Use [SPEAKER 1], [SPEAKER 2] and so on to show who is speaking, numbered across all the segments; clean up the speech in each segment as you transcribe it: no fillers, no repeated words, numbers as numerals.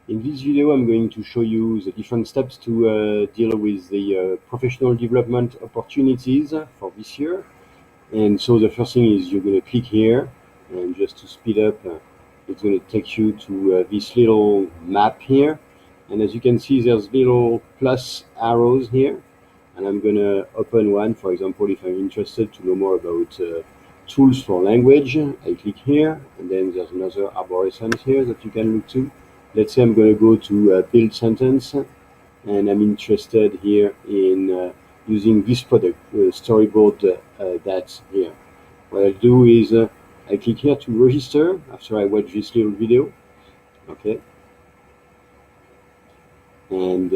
[SPEAKER 1] In this video, I'm going to show you the different steps to deal with the professional development opportunities for this year. And so the first thing is you're going to click here, and just to speed up, it's going to take you to this little map here. And as you can see, there's little plus arrows here. And I'm going to open one. For example, if I'm interested to know more about tools for language, I click here, and then there's another arborescence here that you can look to. Let's say I'm going to go to build sentence, and I'm interested here in using this product, storyboard that's here. What I'll do is I click here to register after I watch this little video. Okay. And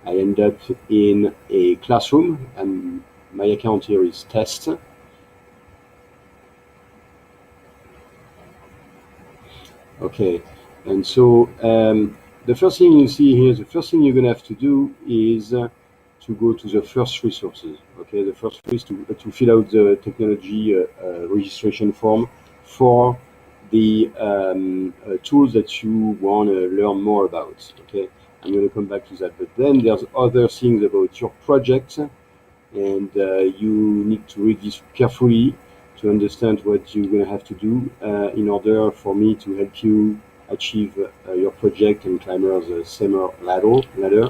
[SPEAKER 1] I end up in a classroom, and my account here is test. Okay, and so the first thing you see here, the first thing you're going to have to do is to go to the first resources. Okay, the first is to fill out the technology registration form for the tools that you want to learn more about. Okay, I'm going to come back to that, but then there's other things about your project, and you need to read this carefully to understand what you're going to have to do in order for me to help you achieve your project and climb the summer ladder.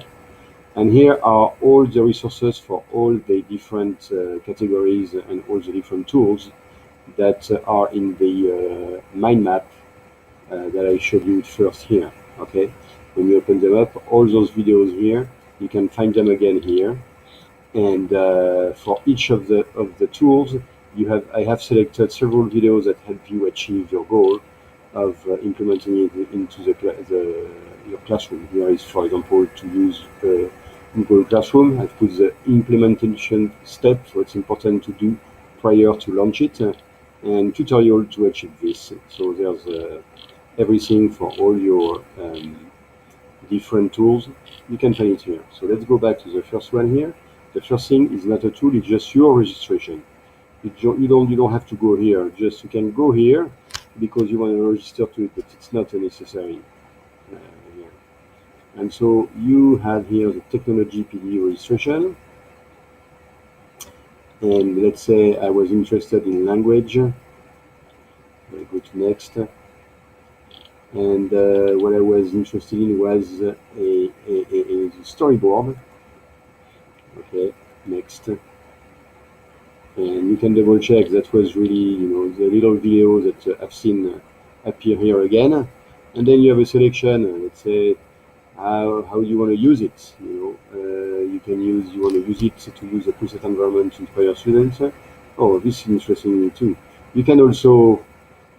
[SPEAKER 1] And here are all the resources for all the different categories and all the different tools that are in the mind map that I showed you first here. Okay, when you open them up, all those videos here, you can find them again here. And for each of the tools, I have selected several videos that help you achieve your goal of implementing it into your classroom. Here is, for example, to use Google Classroom. I've put the implementation steps, what's important to do prior to launch it, and tutorial to achieve this. So there's everything for all your different tools. You can find it here. So let's go back to the first one here. The first thing is not a tool; it's just your registration. You don't have to go here. Just you can go here because you want to register to it, but it's not necessary here. And so you have here the technology PD registration. And let's say I was interested in language. I go to next. And what I was interested in was a storyboard. Okay, next. And you can double check that was really, the little video that I've seen appear here again. And then you have a selection, let's say, how you want to use it. You want to use it to use a preset environment to inspire students. Oh, this is interesting too. You can also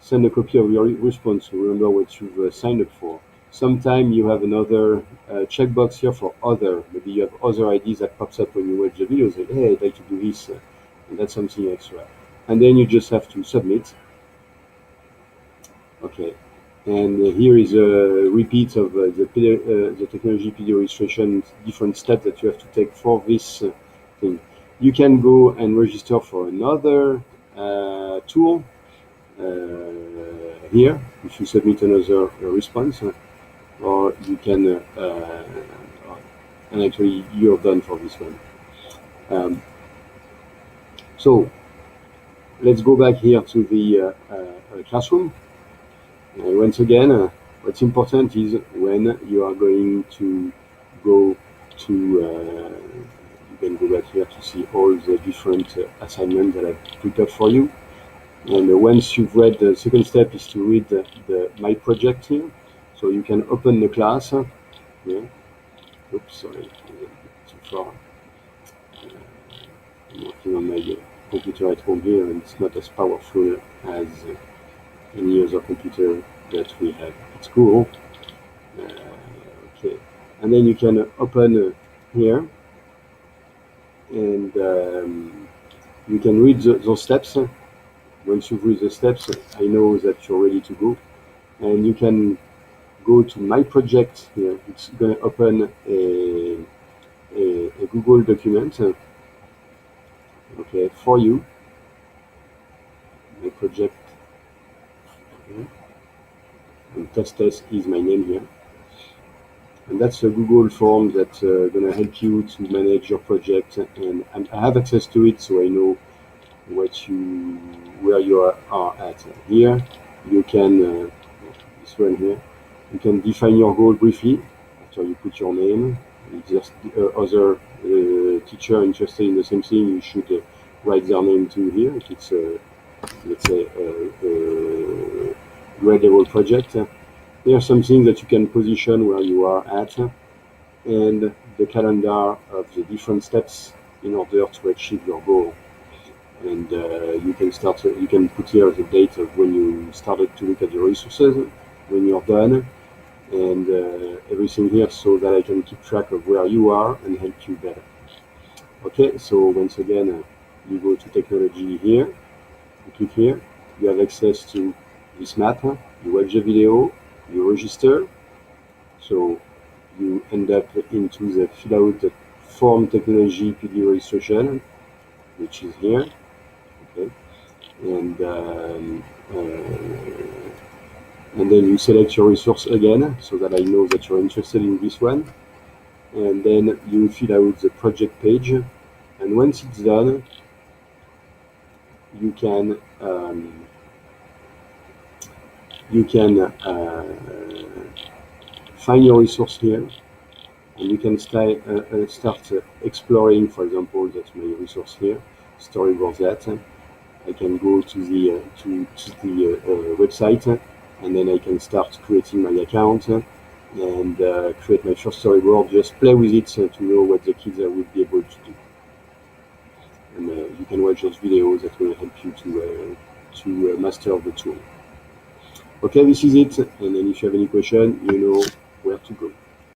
[SPEAKER 1] send a copy of your response to remember what you've signed up for. Sometime you have another checkbox here for other. Maybe you have other ideas that pops up when you watch the video. Say, hey, I'd like to do this, and that's something extra. And then you just have to submit. Okay, and here is a repeat of the technology PD registration, different steps that you have to take for this thing. You can go and register for another tool here if you submit another response. Or you can, and actually you're done for this one. So let's go back here to the classroom. Once again, what's important is when you are going to go to, you can go back here to see all the different assignments that I've put up for you. And once you've read, the second step is to read my project here. So you can open the class. Yeah. Oops, sorry, too far. I'm working on my computer at home here, and it's not as powerful as any other computer that we have at school. Okay, and then you can open here, and you can read those steps. Once you've read the steps, I know that you're ready to go, and you can go to my project here. It's going to open a Google document, okay, for you. My project. Okay. and test is my name here. And that's a Google form that's gonna help you to manage your project, and I have access to it, so I know where you are at. Here you can this one here, you can define your goal briefly after you put your name. Just other teacher interested in the same thing, you should write their name too here. If it's let's say a grade level project, there are some things that you can position where you are at, and the calendar of the different steps in order to achieve your goal. And you can put here the date of when you started to look at the resources, when you're done, and everything here, so that I can keep track of where you are and help you better. Okay, so once again, you go to technology here, you click here, you have access to this map, you watch the video, you register, so you end up into the fill out the form technology PD registration, which is here. Okay, and then you select your resource again, so that I know that you're interested in this one, and then you fill out the project page, and once it's done, you can find your resource here, and you can start exploring. For example, that's my resource here, storyboard that. I can go to the website, and then I can start creating my account and create my first storyboard. Just play with it to know what the kids will be able to do. And you can watch those videos that will help you to master the tool. Okay, this is it. And then if you have any question,